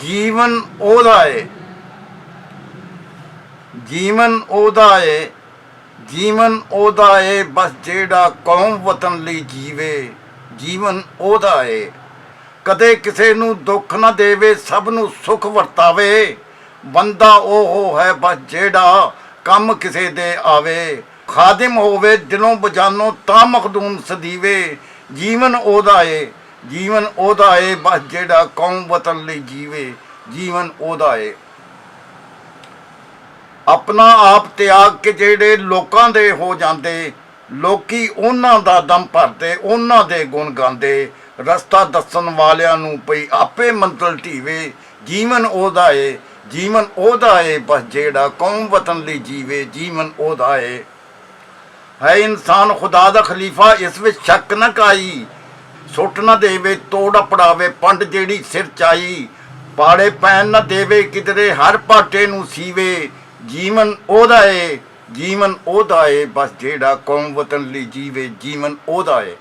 ਜੀਵਨ ਉਹਦਾ ਏ, ਜੀਵਨ ਉਹਦਾ ਏ, ਜੀਵਨ ਉਹਦਾ ਏ, ਬਸ ਜਿਹੜਾ ਕੌਮ ਵਤਨ ਲਈ ਜੀਵੇ। ਜੀਵਨ ਉਹਦਾ ਏ, ਕਦੇ ਕਿਸੇ ਨੂੰ ਦੁੱਖ ਨਾ ਦੇਵੇ, ਸਭ ਨੂੰ ਸੁੱਖ ਵਰਤਾਵੇ। ਬੰਦਾ ਉਹ ਹੈ ਬਸ ਜਿਹੜਾ ਕੰਮ ਕਿਸੇ ਦੇ ਆਵੇ। ਖਾਦਿਮ ਹੋਵੇ ਦਿਲੋਂ ਬਜਾਨੋਂ ਤਾਂ ਮਖਦੂਮ ਸਦੀਵੇ। ਜੀਵਨ ਉਹਦਾ ਏ, ਜੀਵਨ ਉਹਦਾ ਏ, ਬਸ ਜਿਹੜਾ ਕੌਮ ਵਤਨ ਲਈ ਜੀਵੇ। ਜੀਵਨ ਉਹਦਾ ਏ। ਆਪਣਾ ਆਪ ਤਿਆਗ ਕੇ ਜਿਹੜੇ ਲੋਕਾਂ ਦੇ ਹੋ ਜਾਂਦੇ, ਲੋਕੀ ਉਹਨਾਂ ਦਾ ਦਮ ਭਰਦੇ, ਉਹਨਾਂ ਦੇ ਗੁਣ ਗਾਉਂਦੇ। ਰਸਤਾ ਦੱਸਣ ਵਾਲਿਆਂ ਨੂੰ ਪਈ ਆਪੇ ਮੰਜ਼ਿਲ ਢੀਵੇ। ਜੀਵਨ ਉਹਦਾ ਏ, ਜੀਵਨ ਉਹਦਾ ਏ, ਬਸ ਜਿਹੜਾ ਕੌਮ ਵਤਨ ਲਈ ਜੀਵੇ। ਜੀਵਨ ਉਹਦਾ ਏ। ਹੈ ਇਨਸਾਨ ਖੁਦਾ ਦਾ ਖਲੀਫਾ, ਇਸ ਵਿੱਚ ਸ਼ੱਕ ਨਾ ਕਾਈ। ਸੁੱਟ ਨਾ ਦੇਵੇ, ਤੋੜ ਪੜਾਵੇ ਪੰਡ ਜਿਹੜੀ ਸਿਰ ਚਾਈ। ਪਾੜੇ ਪੈਣ ਨਾ ਦੇਵੇ ਕਿਧਰੇ, ਹਰ ਪਾਟੇ ਨੂੰ ਸੀਵੇ। ਜੀਵਨ ਉਹਦਾ ਏ, ਜੀਵਨ ਉਹਦਾ ਏ, ਬਸ ਜਿਹੜਾ ਕੌਮ ਵਤਨ ਲਈ ਜੀਵੇ। ਜੀਵਨ ਉਹਦਾ ਏ।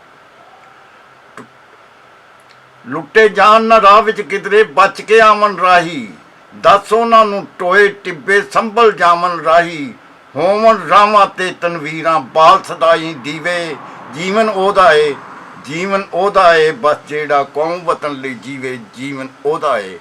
ਲੁੱਟੇ ਜਾਣ ਨਾ ਰਾਹ ਵਿੱਚ ਕਿਧਰੇ, ਬਚ ਕੇ ਆਵਣ ਰਾਹੀ। ਦੱਸ ਉਹਨਾਂ ਨੂੰ ਟੋਏ ਟਿੱਬੇ ਸੰਭਲ ਜਾਵਣ ਰਾਹੀ। ਹੋਵਣ ਰਾਵਾਂ ਤੇ ਤਨਵੀਰਾਂ, ਬਾਲ ਸਦਾਈ ਦੀਵੇ। ਜੀਵਨ ਉਹਦਾ ਏ, ਜੀਵਨ ਉਹਦਾ ਏ, ਬਸ ਜਿਹੜਾ ਕੌਮ ਵਤਨ ਲਈ ਜੀਵੇ। ਜੀਵਨ ਉਹਦਾ ਏ।